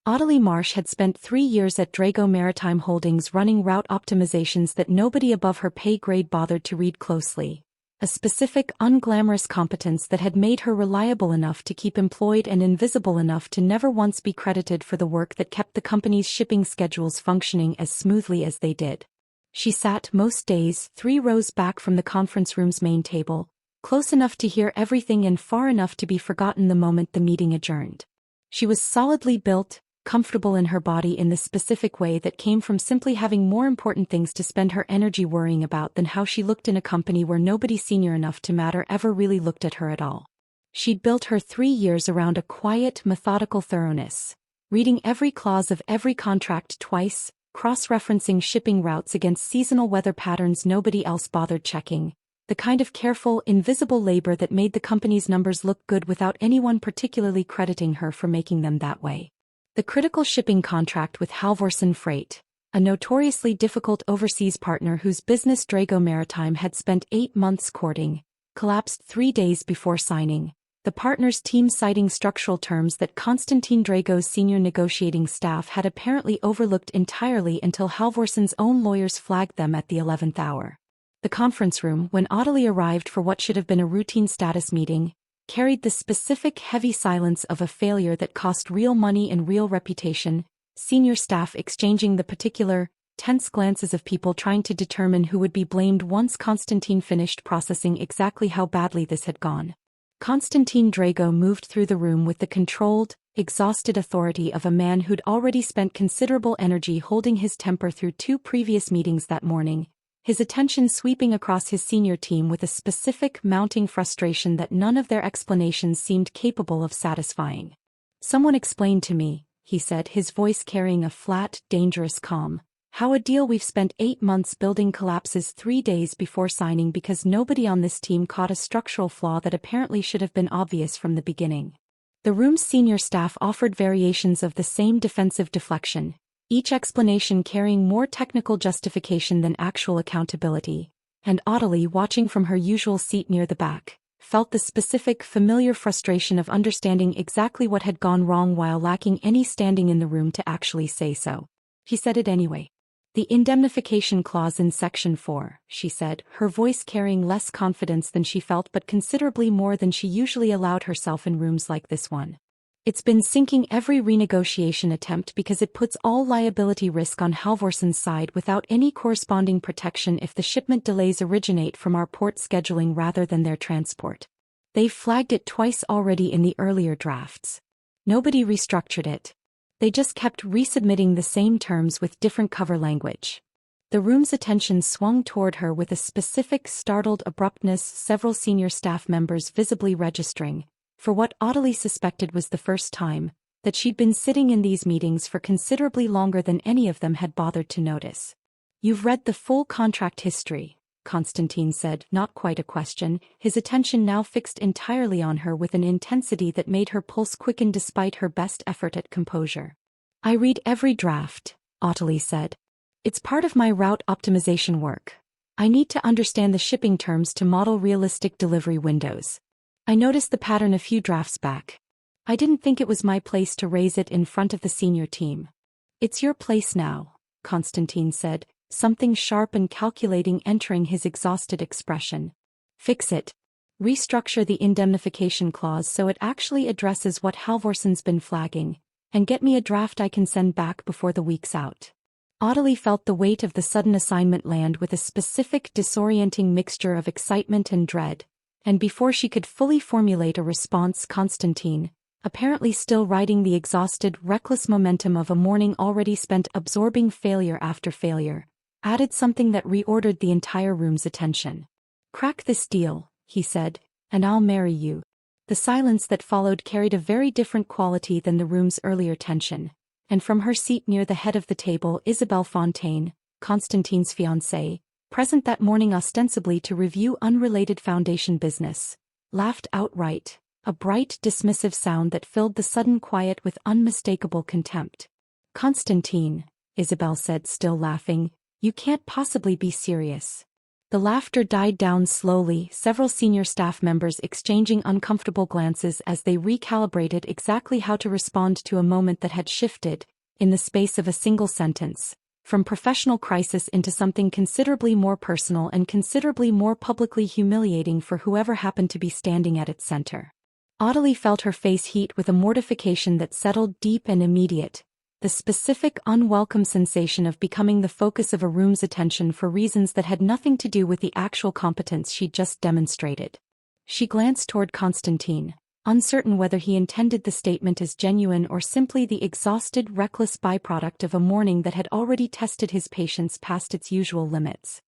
Ottilie Marsh had spent 3 years at Drago Maritime Holdings running route optimizations that nobody above her pay grade bothered to read closely. A specific, unglamorous competence that had made her reliable enough to keep employed and invisible enough to never once be credited for the work that kept the company's shipping schedules functioning as smoothly as they did. She sat most days 3 rows back from the conference room's main table, close enough to hear everything and far enough to be forgotten the moment the meeting adjourned. She was solidly built, comfortable in her body in the specific way that came from simply having more important things to spend her energy worrying about than how she looked in a company where nobody senior enough to matter ever really looked at her at all. She'd built her 3 years around a quiet, methodical thoroughness, reading every clause of every contract twice, cross-referencing shipping routes against seasonal weather patterns nobody else bothered checking, the kind of careful, invisible labor that made the company's numbers look good without anyone particularly crediting her for making them that way. The critical shipping contract with Halvorsen Freight, a notoriously difficult overseas partner whose business Drago Maritime had spent 8 months courting, collapsed 3 days before signing, the partner's team citing structural terms that Konstantin Drago's senior negotiating staff had apparently overlooked entirely until Halvorsen's own lawyers flagged them at the 11th hour. The conference room, when Ottilie arrived for what should have been a routine status meeting, carried the specific heavy silence of a failure that cost real money and real reputation, senior staff exchanging the particular, tense glances of people trying to determine who would be blamed once Konstantin finished processing exactly how badly this had gone. Konstantin Drago moved through the room with the controlled, exhausted authority of a man who'd already spent considerable energy holding his temper through 2 previous meetings that morning, his attention sweeping across his senior team with a specific mounting frustration that none of their explanations seemed capable of satisfying. "Someone explained to me," he said, his voice carrying a flat, dangerous calm, "how a deal we've spent 8 months building collapses 3 days before signing because nobody on this team caught a structural flaw that apparently should have been obvious from the beginning." The room's senior staff offered variations of the same defensive deflection, each explanation carrying more technical justification than actual accountability, and Ottilie, watching from her usual seat near the back, felt the specific, familiar frustration of understanding exactly what had gone wrong while lacking any standing in the room to actually say so. He said it anyway. "The indemnification clause in Section 4, she said, her voice carrying less confidence than she felt but considerably more than she usually allowed herself in rooms like this one. "It's been sinking every renegotiation attempt because it puts all liability risk on Halvorsen's side without any corresponding protection if the shipment delays originate from our port scheduling rather than their transport. They've flagged it twice already in the earlier drafts. Nobody restructured it. They just kept resubmitting the same terms with different cover language." The room's attention swung toward her with a specific startled abruptness, several senior staff members visibly registering, for what Ottilie suspected was the first time, that she'd been sitting in these meetings for considerably longer than any of them had bothered to notice. "You've read the full contract history," Konstantin said, not quite a question, his attention now fixed entirely on her with an intensity that made her pulse quicken despite her best effort at composure. "I read every draft," Ottilie said. "It's part of my route optimization work. I need to understand the shipping terms to model realistic delivery windows. I noticed the pattern a few drafts back. I didn't think it was my place to raise it in front of the senior team." "It's your place now," Konstantin said, something sharp and calculating entering his exhausted expression. "Fix it. Restructure the indemnification clause so it actually addresses what Halvorsen's been flagging, and get me a draft I can send back before the week's out." Ottilie felt the weight of the sudden assignment land with a specific disorienting mixture of excitement and dread, and before she could fully formulate a response, Konstantin, apparently still riding the exhausted, reckless momentum of a morning already spent absorbing failure after failure, added something that reordered the entire room's attention. "Crack this deal," he said, "and I'll marry you." The silence that followed carried a very different quality than the room's earlier tension, and from her seat near the head of the table, Isabelle Fontaine, Konstantin's fiancée, present that morning ostensibly to review unrelated foundation business, laughed outright, a bright, dismissive sound that filled the sudden quiet with unmistakable contempt. "Konstantin," Isabelle said, still laughing, "you can't possibly be serious." The laughter died down slowly, several senior staff members exchanging uncomfortable glances as they recalibrated exactly how to respond to a moment that had shifted, in the space of a single sentence, from professional crisis into something considerably more personal and considerably more publicly humiliating for whoever happened to be standing at its center. Ottilie felt her face heat with a mortification that settled deep and immediate, the specific unwelcome sensation of becoming the focus of a room's attention for reasons that had nothing to do with the actual competence she'd just demonstrated. She glanced toward Konstantin, uncertain whether he intended the statement as genuine or simply the exhausted, reckless byproduct of a morning that had already tested his patience past its usual limits.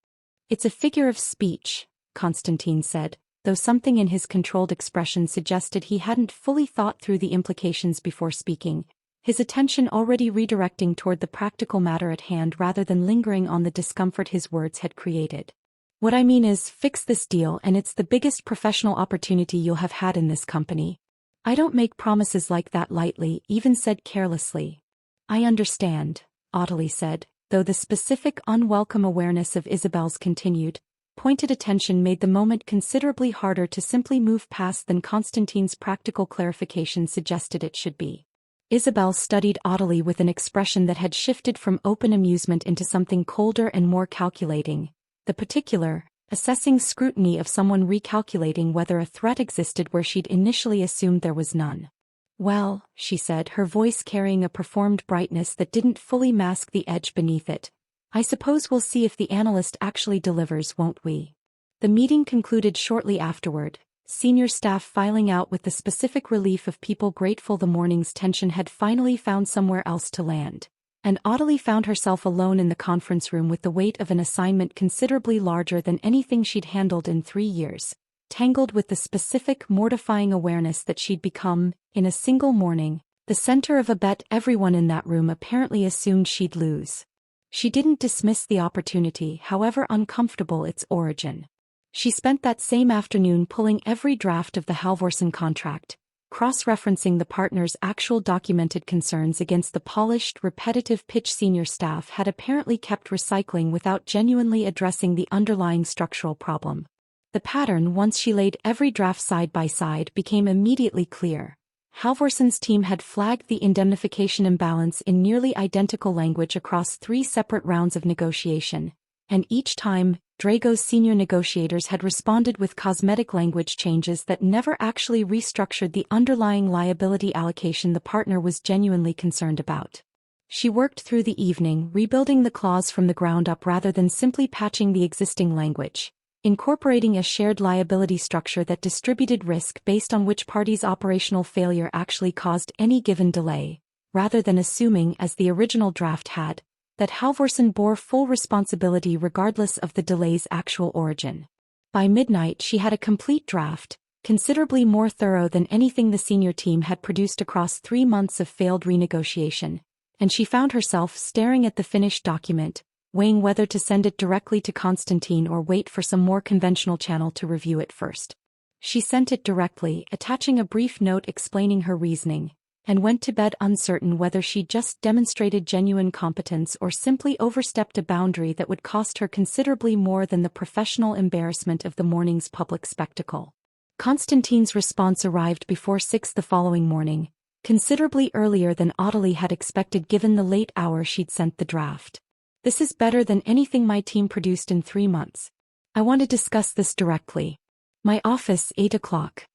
"It's a figure of speech," Konstantin said, though something in his controlled expression suggested he hadn't fully thought through the implications before speaking, his attention already redirecting toward the practical matter at hand rather than lingering on the discomfort his words had created. "What I mean is, fix this deal and it's the biggest professional opportunity you'll have had in this company. I don't make promises like that lightly," even said carelessly. "I understand," Ottilie said, though the specific unwelcome awareness of Isabel's continued, pointed attention made the moment considerably harder to simply move past than Konstantin's practical clarification suggested it should be. Isabel studied Ottilie with an expression that had shifted from open amusement into something colder and more calculating, the particular, assessing scrutiny of someone recalculating whether a threat existed where she'd initially assumed there was none. "Well," she said, her voice carrying a performed brightness that didn't fully mask the edge beneath it, "I suppose we'll see if the analyst actually delivers, won't we?" The meeting concluded shortly afterward, senior staff filing out with the specific relief of people grateful the morning's tension had finally found somewhere else to land. And Ottilie found herself alone in the conference room with the weight of an assignment considerably larger than anything she'd handled in 3 years, tangled with the specific mortifying awareness that she'd become, in a single morning, the center of a bet everyone in that room apparently assumed she'd lose. She didn't dismiss the opportunity, however uncomfortable its origin. She spent that same afternoon pulling every draft of the Halvorsen contract, cross-referencing the partner's actual documented concerns against the polished, repetitive pitch senior staff had apparently kept recycling without genuinely addressing the underlying structural problem. The pattern, once she laid every draft side by side, became immediately clear. Halvorsen's team had flagged the indemnification imbalance in nearly identical language across 3 separate rounds of negotiation, and each time, Drago's senior negotiators had responded with cosmetic language changes that never actually restructured the underlying liability allocation the partner was genuinely concerned about. She worked through the evening, rebuilding the clause from the ground up rather than simply patching the existing language, incorporating a shared liability structure that distributed risk based on which party's operational failure actually caused any given delay, rather than assuming, as the original draft had, that Halvorsen bore full responsibility regardless of the delay's actual origin. By midnight she had a complete draft, considerably more thorough than anything the senior team had produced across 3 months of failed renegotiation, and she found herself staring at the finished document, weighing whether to send it directly to Konstantin or wait for some more conventional channel to review it first. She sent it directly, attaching a brief note explaining her reasoning, and went to bed uncertain whether she just demonstrated genuine competence or simply overstepped a boundary that would cost her considerably more than the professional embarrassment of the morning's public spectacle. Konstantin's response arrived before 6 the following morning, considerably earlier than Ottilie had expected given the late hour she'd sent the draft. "This is better than anything my team produced in 3 months. I want to discuss this directly. My office, 8 o'clock.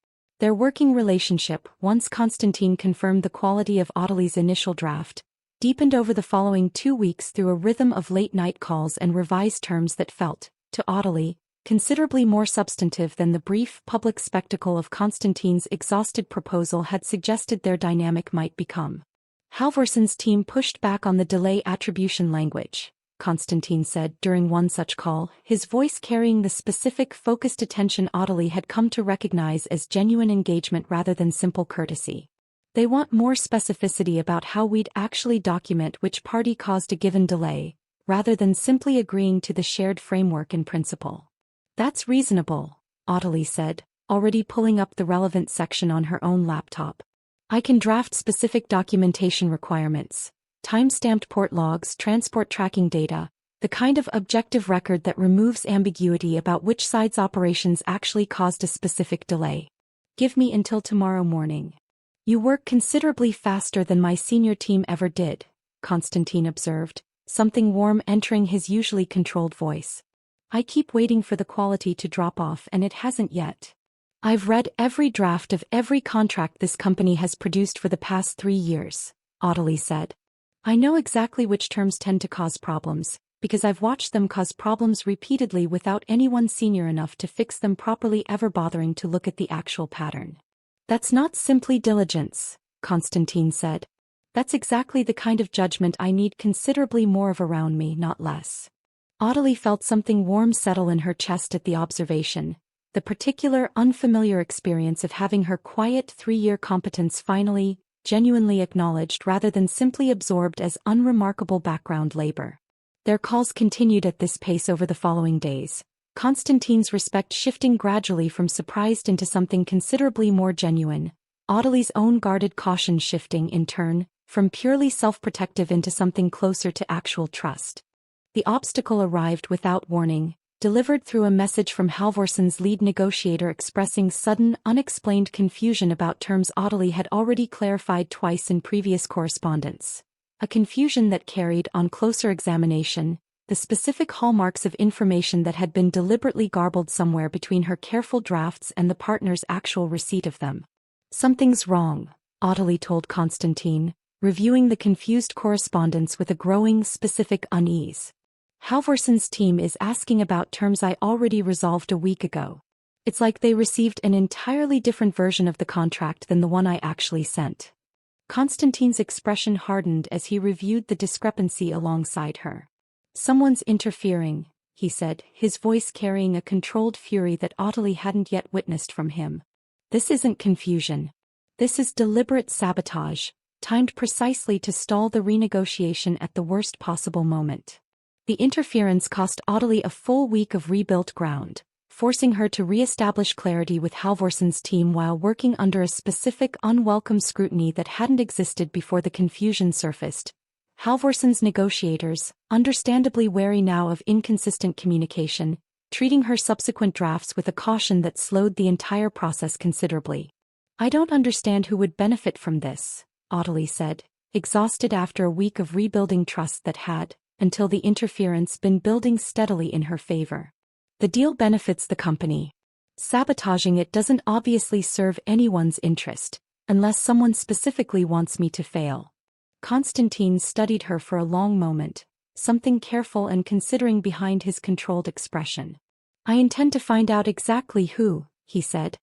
Their working relationship, once Konstantin confirmed the quality of Ottilie's initial draft, deepened over the following 2 weeks through a rhythm of late-night calls and revised terms that felt, to Ottilie, considerably more substantive than the brief public spectacle of Konstantin's exhausted proposal had suggested their dynamic might become. Halvorsen's team pushed back on the delay attribution language, Konstantin said during one such call, his voice carrying the specific focused attention Ottilie had come to recognize as genuine engagement rather than simple courtesy. "They want more specificity about how we'd actually document which party caused a given delay, rather than simply agreeing to the shared framework in principle." "That's reasonable," Ottilie said, already pulling up the relevant section on her own laptop. "I can draft specific documentation requirements. Time-stamped port logs, transport tracking data, The kind of objective record that removes ambiguity about which side's operations actually caused a specific delay. Give me until tomorrow morning. You work considerably faster than my senior team ever did, Konstantin observed, something warm entering his usually controlled voice. I keep waiting for the quality to drop off and it hasn't yet. I've read every draft of every contract this company has produced for the past 3 years, Ottilie said. I know exactly which terms tend to cause problems, because I've watched them cause problems repeatedly without anyone senior enough to fix them properly ever bothering to look at the actual pattern. That's not simply diligence, Konstantin said. That's exactly the kind of judgment I need considerably more of around me, not less. Ottilie felt something warm settle in her chest at the observation, the particular unfamiliar experience of having her quiet 3-year competence finally, genuinely acknowledged rather than simply absorbed as unremarkable background labor. Their calls continued at this pace over the following days, Konstantin's respect shifting gradually from surprised into something considerably more genuine, Ottilie's own guarded caution shifting in turn, from purely self-protective into something closer to actual trust. The obstacle arrived without warning, delivered through a message from Halvorsson's lead negotiator expressing sudden, unexplained confusion about terms Ottilie had already clarified twice in previous correspondence. A confusion that carried, on closer examination, the specific hallmarks of information that had been deliberately garbled somewhere between her careful drafts and the partner's actual receipt of them. Something's wrong, Ottilie told Konstantin, reviewing the confused correspondence with a growing, specific unease. Halvorsson's team is asking about terms I already resolved a week ago. It's like they received an entirely different version of the contract than the one I actually sent. Konstantin's expression hardened as he reviewed the discrepancy alongside her. Someone's interfering, he said, his voice carrying a controlled fury that Ottilie hadn't yet witnessed from him. This isn't confusion. This is deliberate sabotage, timed precisely to stall the renegotiation at the worst possible moment. The interference cost Ottilie a full week of rebuilt ground, forcing her to re-establish clarity with Halvorsson's team while working under a specific unwelcome scrutiny that hadn't existed before the confusion surfaced. Halvorsson's negotiators, understandably wary now of inconsistent communication, treating her subsequent drafts with a caution that slowed the entire process considerably. I don't understand who would benefit from this, Ottilie said, exhausted after a week of rebuilding trust that had, until the interference, been building steadily in her favor. The deal benefits the company. Sabotaging it doesn't obviously serve anyone's interest, unless someone specifically wants me to fail. Konstantin studied her for a long moment, something careful and considering behind his controlled expression. I intend to find out exactly who, he said.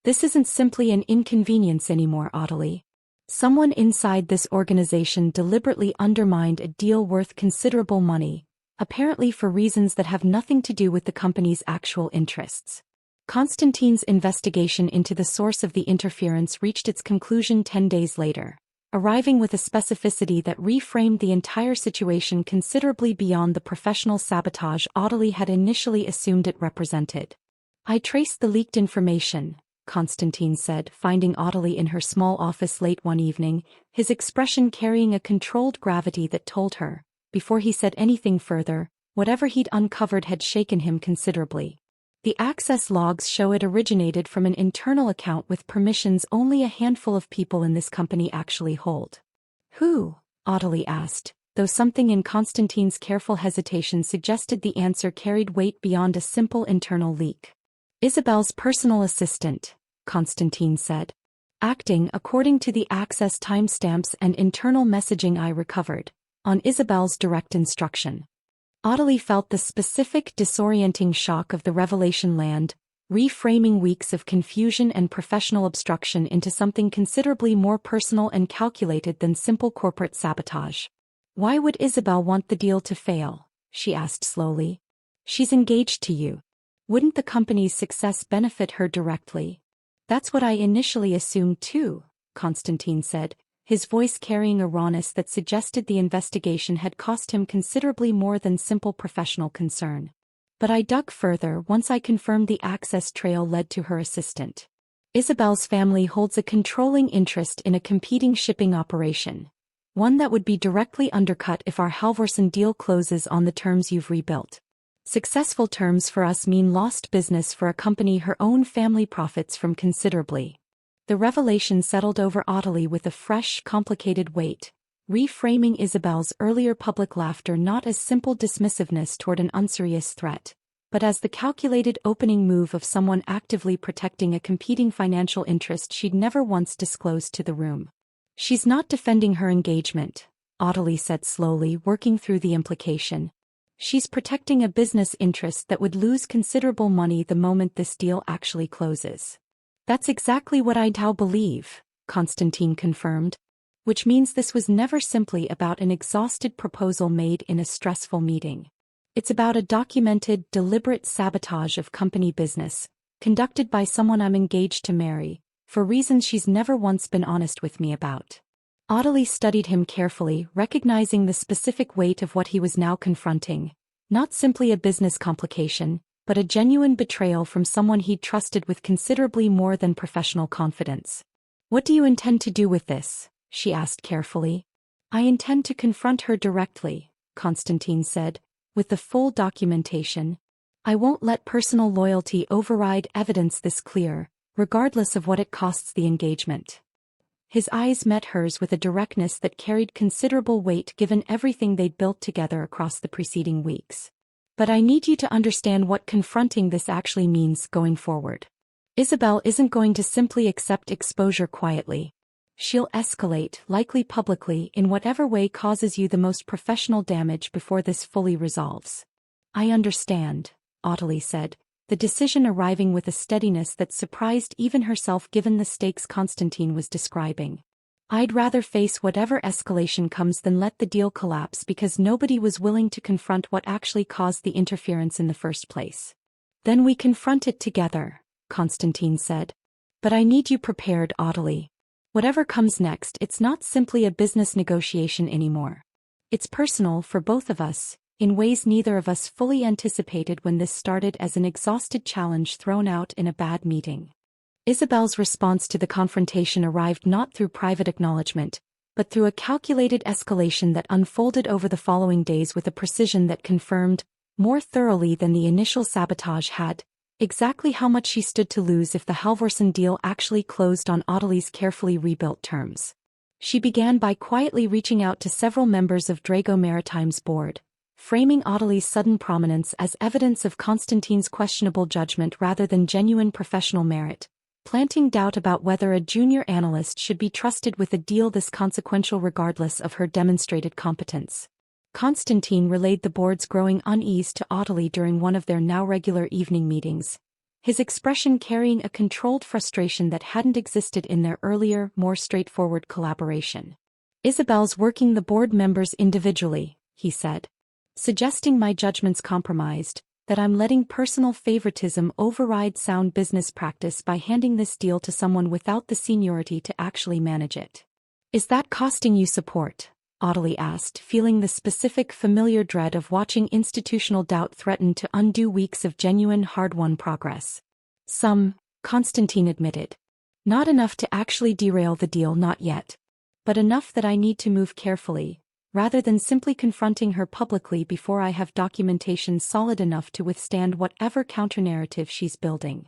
This isn't simply an inconvenience anymore, Ottilie. Someone inside this organization deliberately undermined a deal worth considerable money, apparently for reasons that have nothing to do with the company's actual interests. Konstantin's investigation into the source of the interference reached its conclusion 10 days later, arriving with a specificity that reframed the entire situation considerably beyond the professional sabotage Ottilie had initially assumed it represented. I traced the leaked information, Konstantin said, finding Ottilie in her small office late one evening, his expression carrying a controlled gravity that told her, before he said anything further, whatever he'd uncovered had shaken him considerably. The access logs show it originated from an internal account with permissions only a handful of people in this company actually hold. Who? Ottilie asked, though something in Konstantin's careful hesitation suggested the answer carried weight beyond a simple internal leak. Isabel's personal assistant, Konstantin said. Acting according to the access timestamps and internal messaging I recovered, on Isabel's direct instruction. Ottilie felt the specific disorienting shock of the revelation land, reframing weeks of confusion and professional obstruction into something considerably more personal and calculated than simple corporate sabotage. Why would Isabel want the deal to fail? She asked slowly. She's engaged to you. Wouldn't the company's success benefit her directly? That's what I initially assumed too, Konstantin said, his voice carrying a rawness that suggested the investigation had cost him considerably more than simple professional concern. But I dug further once I confirmed the access trail led to her assistant. Isabel's family holds a controlling interest in a competing shipping operation, One that would be directly undercut if our Halvorsen deal closes on the terms you've rebuilt. Successful terms for us mean lost business for a company her own family profits from considerably. The revelation settled over Ottilie with a fresh, complicated weight, reframing Isabel's earlier public laughter not as simple dismissiveness toward an unserious threat, but as the calculated opening move of someone actively protecting a competing financial interest she'd never once disclosed to the room. She's not defending her engagement, Ottilie said slowly, working through the implication. She's protecting a business interest that would lose considerable money the moment this deal actually closes. That's exactly what I now believe, Konstantin confirmed. Which means this was never simply about an exhausted proposal made in a stressful meeting. It's about a documented, deliberate sabotage of company business, conducted by someone I'm engaged to marry, for reasons she's never once been honest with me about. Ottilie studied him carefully, recognizing the specific weight of what he was now confronting. Not simply a business complication, but a genuine betrayal from someone he'd trusted with considerably more than professional confidence. "What do you intend to do with this?" she asked carefully. "I intend to confront her directly," Konstantin said, "with the full documentation. I won't let personal loyalty override evidence this clear, regardless of what it costs the engagement." His eyes met hers with a directness that carried considerable weight given everything they'd built together across the preceding weeks. "But I need you to understand what confronting this actually means going forward. Isabel isn't going to simply accept exposure quietly. She'll escalate, likely publicly, in whatever way causes you the most professional damage before this fully resolves." "I understand," Ottilie said, the decision arriving with a steadiness that surprised even herself given the stakes Konstantin was describing. "I'd rather face whatever escalation comes than let the deal collapse because nobody was willing to confront what actually caused the interference in the first place." "Then we confront it together," Konstantin said. "But I need you prepared, Ottilie. Whatever comes next, it's not simply a business negotiation anymore. It's personal for both of us, in ways neither of us fully anticipated when this started as an exhausted challenge thrown out in a bad meeting." Isabel's response to the confrontation arrived not through private acknowledgement, but through a calculated escalation that unfolded over the following days with a precision that confirmed, more thoroughly than the initial sabotage had, exactly how much she stood to lose if the Halvorsen deal actually closed on Ottilie's carefully rebuilt terms. She began by quietly reaching out to several members of Drago Maritime's board, framing Ottilie's sudden prominence as evidence of Konstantin's questionable judgment rather than genuine professional merit, planting doubt about whether a junior analyst should be trusted with a deal this consequential regardless of her demonstrated competence. Konstantin relayed the board's growing unease to Ottilie during one of their now regular evening meetings, his expression carrying a controlled frustration that hadn't existed in their earlier, more straightforward collaboration. "Isabel's working the board members individually," he said, "suggesting my judgment's compromised, that I'm letting personal favoritism override sound business practice by handing this deal to someone without the seniority to actually manage it. Is that costing you support?" Ottilie asked, feeling the specific familiar dread of watching institutional doubt threaten to undo weeks of genuine hard-won progress. "Some," Konstantin admitted. "Not enough to actually derail the deal, not yet. But enough that I need to move carefully, rather than simply confronting her publicly before I have documentation solid enough to withstand whatever counternarrative she's building."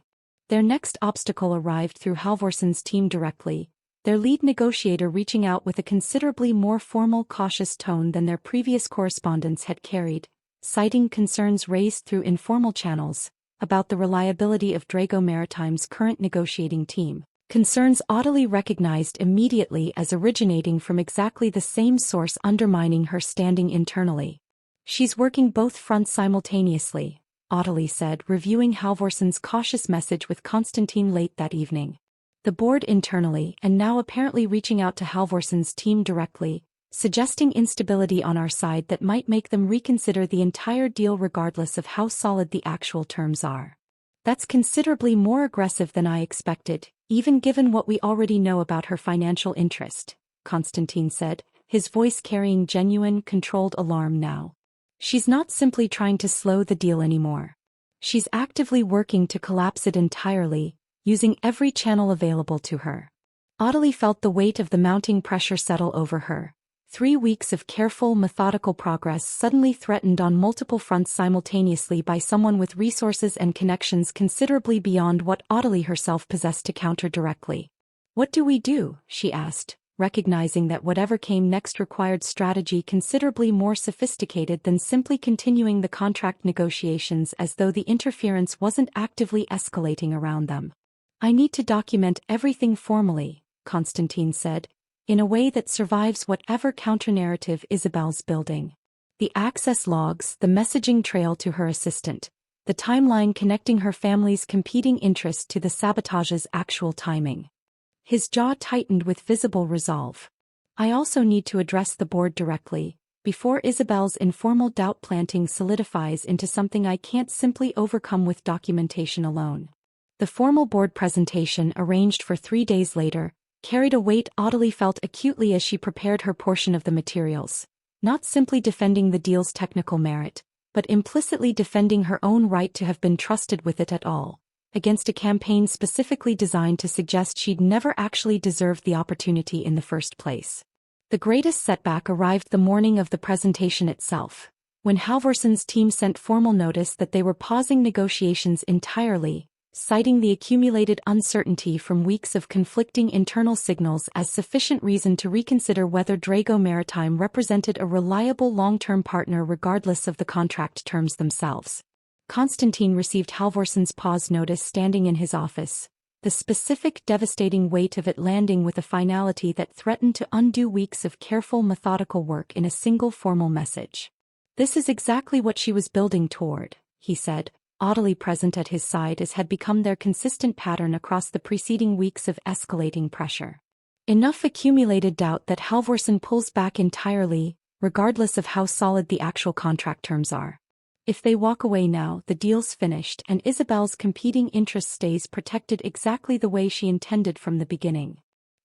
Their next obstacle arrived through Halvorsen's team directly, their lead negotiator reaching out with a considerably more formal, cautious tone than their previous correspondence had carried, citing concerns raised through informal channels about the reliability of Drago Maritime's current negotiating team. Concerns Ottilie recognized immediately as originating from exactly the same source undermining her standing internally. "She's working both fronts simultaneously," Ottilie said, reviewing Halvorsen's cautious message with Konstantin late that evening. The board internally and now apparently reaching out to Halvorsen's team directly, suggesting instability on our side that might make them reconsider the entire deal regardless of how solid the actual terms are. "That's considerably more aggressive than I expected, even given what we already know about her financial interest," Konstantin said, his voice carrying genuine, controlled alarm now. "She's not simply trying to slow the deal anymore. She's actively working to collapse it entirely, using every channel available to her." Ottilie felt the weight of the mounting pressure settle over her, 3 weeks of careful, methodical progress suddenly threatened on multiple fronts simultaneously by someone with resources and connections considerably beyond what Ottilie herself possessed to counter directly. "What do we do?" she asked, recognizing that whatever came next required strategy considerably more sophisticated than simply continuing the contract negotiations as though the interference wasn't actively escalating around them. "I need to document everything formally," Konstantin said, in a way that survives whatever counter-narrative Isabel's building. The access logs, the messaging trail to her assistant, the timeline connecting her family's competing interests to the sabotage's actual timing. His jaw tightened with visible resolve. "I also need to address the board directly, before Isabel's informal doubt-planting solidifies into something I can't simply overcome with documentation alone." The formal board presentation, arranged for 3 days later, carried a weight Ottilie felt acutely as she prepared her portion of the materials, not simply defending the deal's technical merit, but implicitly defending her own right to have been trusted with it at all, against a campaign specifically designed to suggest she'd never actually deserved the opportunity in the first place. The greatest setback arrived the morning of the presentation itself, when Halvorson's team sent formal notice that they were pausing negotiations entirely, citing the accumulated uncertainty from weeks of conflicting internal signals as sufficient reason to reconsider whether Drago Maritime represented a reliable long-term partner regardless of the contract terms themselves. Konstantin received Halvorson's pause notice standing in his office, the specific devastating weight of it landing with a finality that threatened to undo weeks of careful methodical work in a single formal message. "This is exactly what she was building toward," he said, Ottilie present at his side as had become their consistent pattern across the preceding weeks of escalating pressure. Enough accumulated doubt that Halvorson pulls back entirely, regardless of how solid the actual contract terms are. If they walk away now, the deal's finished and Isabel's competing interest stays protected exactly the way she intended from the beginning.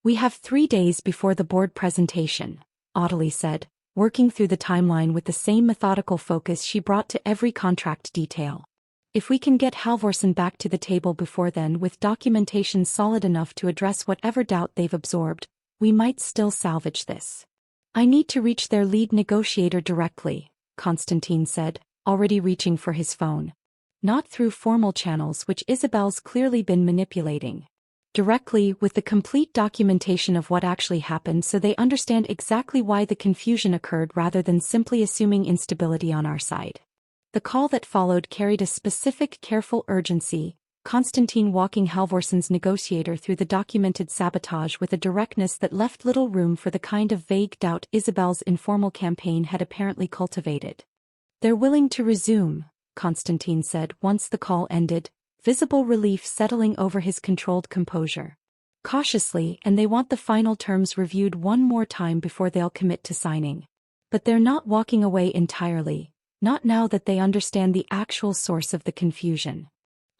"We have 3 days before the board presentation," Ottilie said, working through the timeline with the same methodical focus she brought to every contract detail. "If we can get Halvorson back to the table before then with documentation solid enough to address whatever doubt they've absorbed, we might still salvage this." "I need to reach their lead negotiator directly," Konstantin said, already reaching for his phone. "Not through formal channels which Isabel's clearly been manipulating. Directly, with the complete documentation of what actually happened so they understand exactly why the confusion occurred rather than simply assuming instability on our side." The call that followed carried a specific careful urgency, Konstantin walking Halvorson's negotiator through the documented sabotage with a directness that left little room for the kind of vague doubt Isabel's informal campaign had apparently cultivated. "They're willing to resume," Konstantin said once the call ended, visible relief settling over his controlled composure. "Cautiously, and they want the final terms reviewed one more time before they'll commit to signing. But they're not walking away entirely. Not now that they understand the actual source of the confusion."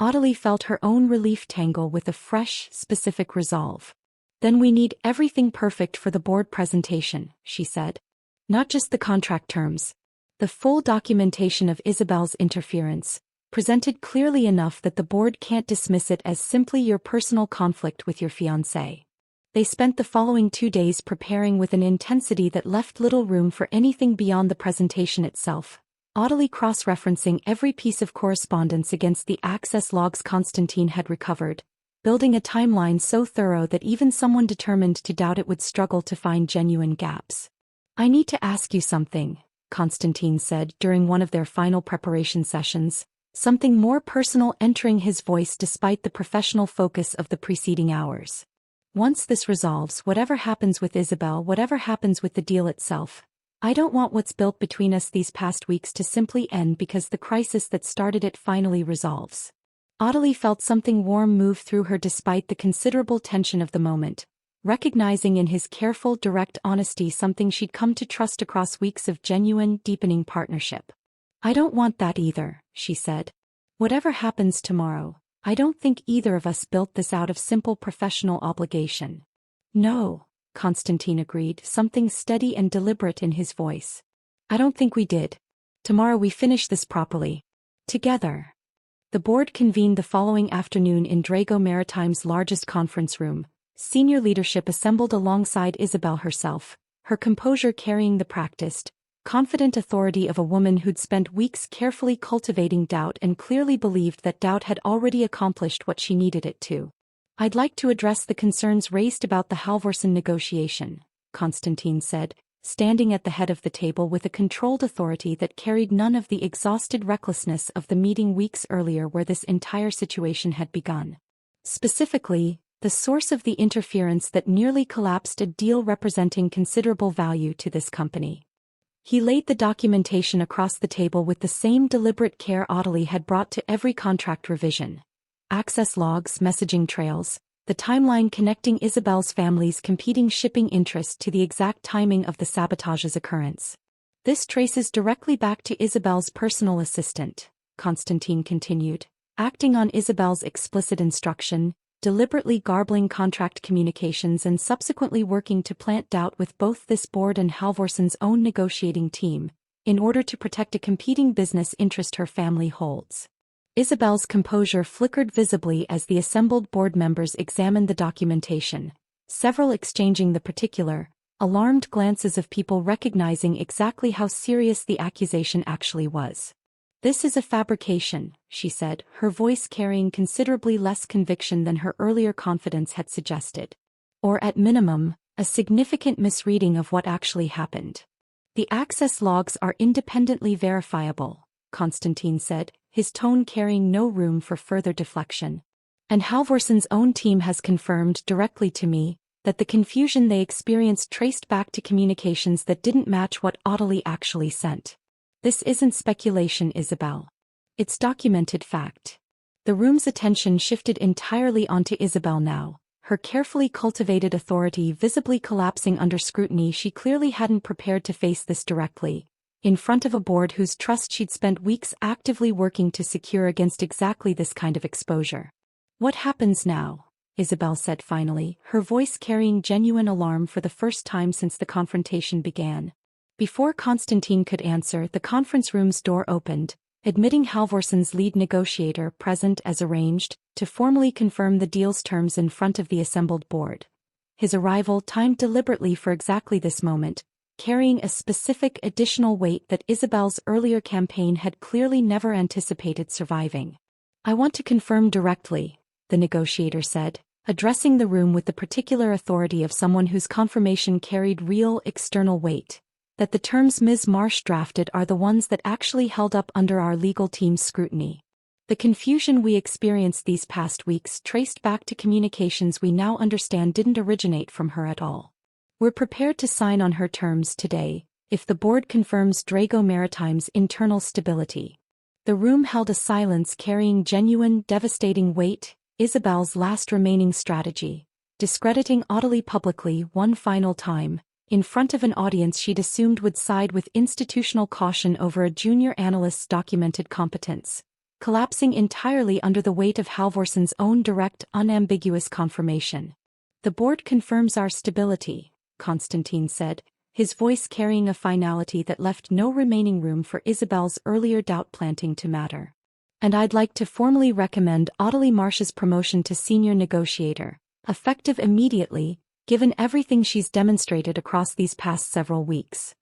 Ottilie felt her own relief tangle with a fresh, specific resolve. "Then we need everything perfect for the board presentation," she said. "Not just the contract terms. The full documentation of Isabel's interference, presented clearly enough that the board can't dismiss it as simply your personal conflict with your fiancé." They spent the following 2 days preparing with an intensity that left little room for anything beyond the presentation itself, Ottilie cross-referencing every piece of correspondence against the access logs Konstantin had recovered, building a timeline so thorough that even someone determined to doubt it would struggle to find genuine gaps. "I need to ask you something," Konstantin said during one of their final preparation sessions, something more personal entering his voice despite the professional focus of the preceding hours. "Once this resolves, whatever happens with Isabel, whatever happens with the deal itself, I don't want what's built between us these past weeks to simply end because the crisis that started it finally resolves." Ottilie felt something warm move through her despite the considerable tension of the moment, recognizing in his careful, direct honesty something she'd come to trust across weeks of genuine, deepening partnership. "I don't want that either," she said. "Whatever happens tomorrow, I don't think either of us built this out of simple professional obligation." "No," Konstantin agreed, something steady and deliberate in his voice. "I don't think we did. Tomorrow we finish this properly. Together." The board convened the following afternoon in Drago Maritime's largest conference room. Senior leadership assembled alongside Isabel herself, her composure carrying the practiced, confident authority of a woman who'd spent weeks carefully cultivating doubt and clearly believed that doubt had already accomplished what she needed it to. "I'd like to address the concerns raised about the Halvorsen negotiation," Konstantin said, standing at the head of the table with a controlled authority that carried none of the exhausted recklessness of the meeting weeks earlier where this entire situation had begun. Specifically, the source of the interference that nearly collapsed a deal representing considerable value to this company. He laid the documentation across the table with the same deliberate care Ottilie had brought to every contract revision. Access logs, messaging trails, the timeline connecting Isabel's family's competing shipping interests to the exact timing of the Sabotage's occurrence. "This traces directly back to Isabel's personal assistant," Konstantin continued, acting on Isabel's explicit instruction, deliberately garbling contract communications and subsequently working to plant doubt with both this board and Halvorsen's own negotiating team, in order to protect a competing business interest her family holds. Isabel's composure flickered visibly as the assembled board members examined the documentation, several exchanging the particular, alarmed glances of people recognizing exactly how serious the accusation actually was. "This is a fabrication," she said, her voice carrying considerably less conviction than her earlier confidence had suggested. "Or at minimum, a significant misreading of what actually happened. The access logs are independently verifiable," Konstantin said, his tone carrying no room for further deflection. "And Halvorsen's own team has confirmed directly to me that the confusion they experienced traced back to communications that didn't match what Ottilie actually sent. This isn't speculation, Isabel. It's documented fact." The room's attention shifted entirely onto Isabel now, her carefully cultivated authority visibly collapsing under scrutiny. She clearly hadn't prepared to face this directly, in front of a board whose trust she'd spent weeks actively working to secure against exactly this kind of exposure. "What happens now?" Isabel said finally, her voice carrying genuine alarm for the first time since the confrontation began. Before Konstantin could answer, the conference room's door opened, admitting Halvorsen's lead negotiator present as arranged, to formally confirm the deal's terms in front of the assembled board. His arrival timed deliberately for exactly this moment, carrying a specific additional weight that Isabel's earlier campaign had clearly never anticipated surviving. "I want to confirm directly," the negotiator said, addressing the room with the particular authority of someone whose confirmation carried real external weight, "that the terms Ms. Marsh drafted are the ones that actually held up under our legal team's scrutiny. The confusion we experienced these past weeks traced back to communications we now understand didn't originate from her at all. We're prepared to sign on her terms today, if the board confirms Drago Maritime's internal stability." The room held a silence carrying genuine, devastating weight. Isabel's last remaining strategy, discrediting Ottilie publicly one final time, in front of an audience she'd assumed would side with institutional caution over a junior analyst's documented competence, collapsing entirely under the weight of Halvorsen's own direct, unambiguous confirmation. "The board confirms our stability," Konstantin said, his voice carrying a finality that left no remaining room for Isabel's earlier doubt-planting to matter. "And I'd like to formally recommend Ottilie Marsh's promotion to senior negotiator, effective immediately, given everything she's demonstrated across these past several weeks."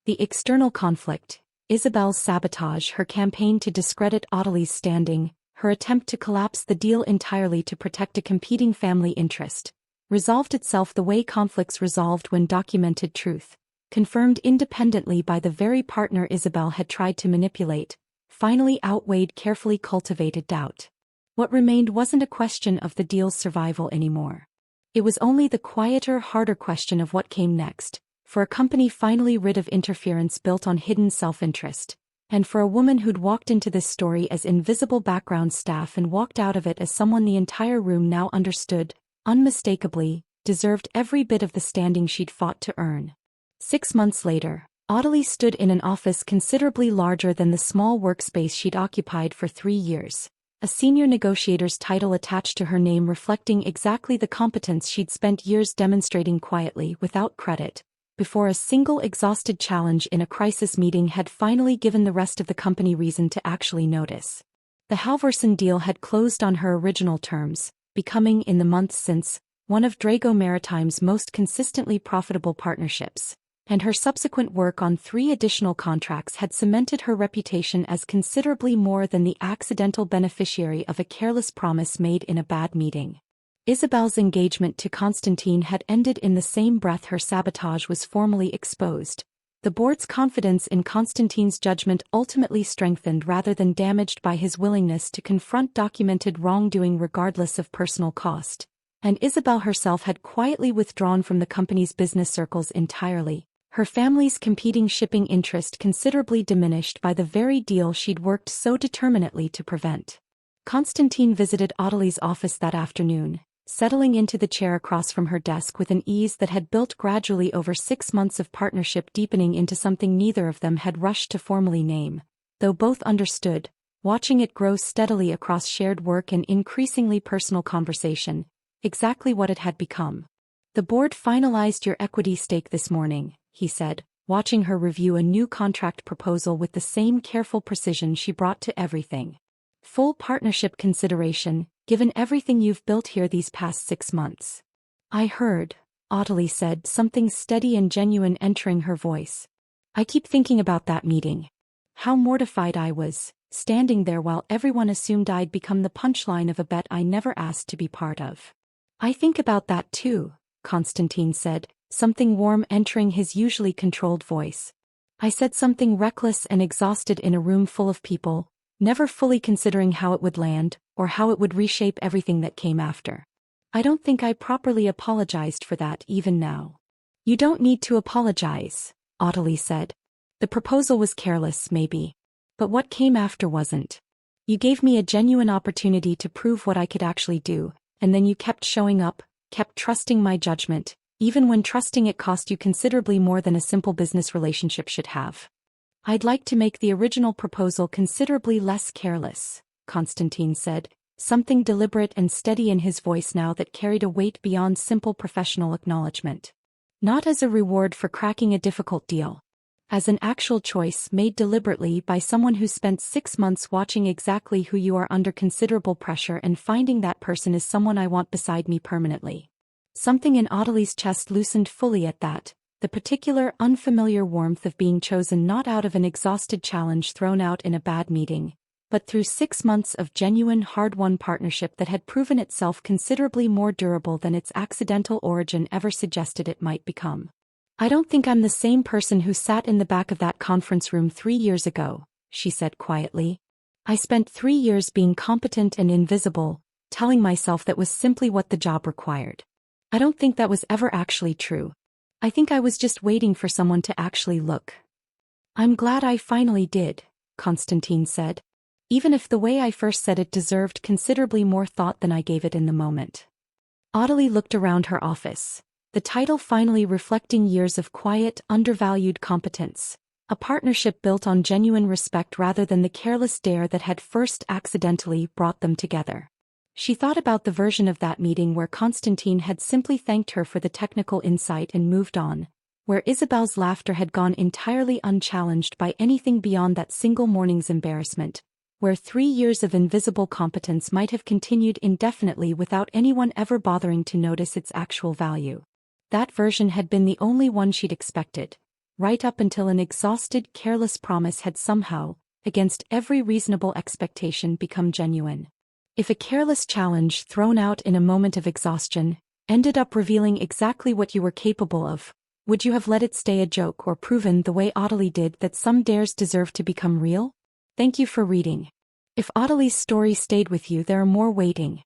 The external conflict, Isabel's sabotage, her campaign to discredit Ottilie's standing, her attempt to collapse the deal entirely to protect a competing family interest, resolved itself the way conflicts resolved when documented truth, confirmed independently by the very partner Isabel had tried to manipulate, finally outweighed carefully cultivated doubt. What remained wasn't a question of the deal's survival anymore. It was only the quieter, harder question of what came next, for a company finally rid of interference built on hidden self-interest, and for a woman who'd walked into this story as invisible background staff and walked out of it as someone the entire room now understood, unmistakably, deserved every bit of the standing she'd fought to earn. 6 months later, Ottilie stood in an office considerably larger than the small workspace she'd occupied for 3 years. A senior negotiator's title attached to her name reflecting exactly the competence she'd spent years demonstrating quietly without credit, before a single exhausted challenge in a crisis meeting had finally given the rest of the company reason to actually notice. The Halvorsen deal had closed on her original terms, becoming, in the months since, one of Drago Maritime's most consistently profitable partnerships, and her subsequent work on 3 additional contracts had cemented her reputation as considerably more than the accidental beneficiary of a careless promise made in a bad meeting. Isabel's engagement to Konstantin had ended in the same breath her sabotage was formally exposed. The board's confidence in Konstantin's judgment ultimately strengthened rather than damaged by his willingness to confront documented wrongdoing regardless of personal cost. And Isabel herself had quietly withdrawn from the company's business circles entirely, her family's competing shipping interest considerably diminished by the very deal she'd worked so determinedly to prevent. Konstantin visited Ottilie's office that afternoon, settling into the chair across from her desk with an ease that had built gradually over 6 months of partnership, deepening into something neither of them had rushed to formally name, though both understood, watching it grow steadily across shared work and increasingly personal conversation, exactly what it had become. "The board finalized your equity stake this morning," he said, watching her review a new contract proposal with the same careful precision she brought to everything. "Full partnership consideration, given everything you've built here these past 6 months." "I heard," Ottilie said, something steady and genuine entering her voice. "I keep thinking about that meeting. How mortified I was, standing there while everyone assumed I'd become the punchline of a bet I never asked to be part of." "I think about that too," Konstantin said, something warm entering his usually controlled voice. "I said something reckless and exhausted in a room full of people, never fully considering how it would land, or how it would reshape everything that came after. I don't think I properly apologized for that even now." "You don't need to apologize," Ottilie said. "The proposal was careless, maybe. But what came after wasn't. You gave me a genuine opportunity to prove what I could actually do, and then you kept showing up, kept trusting my judgment, even when trusting it cost you considerably more than a simple business relationship should have." "I'd like to make the original proposal considerably less careless," Konstantin said, something deliberate and steady in his voice now that carried a weight beyond simple professional acknowledgement. "Not as a reward for cracking a difficult deal. As an actual choice made deliberately by someone who spent 6 months watching exactly who you are under considerable pressure and finding that person is someone I want beside me permanently." Something in Ottilie's chest loosened fully at that, the particular unfamiliar warmth of being chosen not out of an exhausted challenge thrown out in a bad meeting, but through 6 months of genuine hard-won partnership that had proven itself considerably more durable than its accidental origin ever suggested it might become. "I don't think I'm the same person who sat in the back of that conference room 3 years ago," she said quietly. "I spent 3 years being competent and invisible, telling myself that was simply what the job required. I don't think that was ever actually true. I think I was just waiting for someone to actually look." "I'm glad I finally did," Konstantin said, "even if the way I first said it deserved considerably more thought than I gave it in the moment." Ottilie looked around her office, the title finally reflecting years of quiet, undervalued competence, a partnership built on genuine respect rather than the careless dare that had first accidentally brought them together. She thought about the version of that meeting where Konstantin had simply thanked her for the technical insight and moved on, where Isabel's laughter had gone entirely unchallenged by anything beyond that single morning's embarrassment, where 3 years of invisible competence might have continued indefinitely without anyone ever bothering to notice its actual value. That version had been the only one she'd expected, right up until an exhausted, careless promise had somehow, against every reasonable expectation, become genuine. If a careless challenge thrown out in a moment of exhaustion ended up revealing exactly what you were capable of, would you have let it stay a joke or proven the way Ottilie did that some dares deserve to become real? Thank you for reading. If Ottilie's story stayed with you, there are more waiting.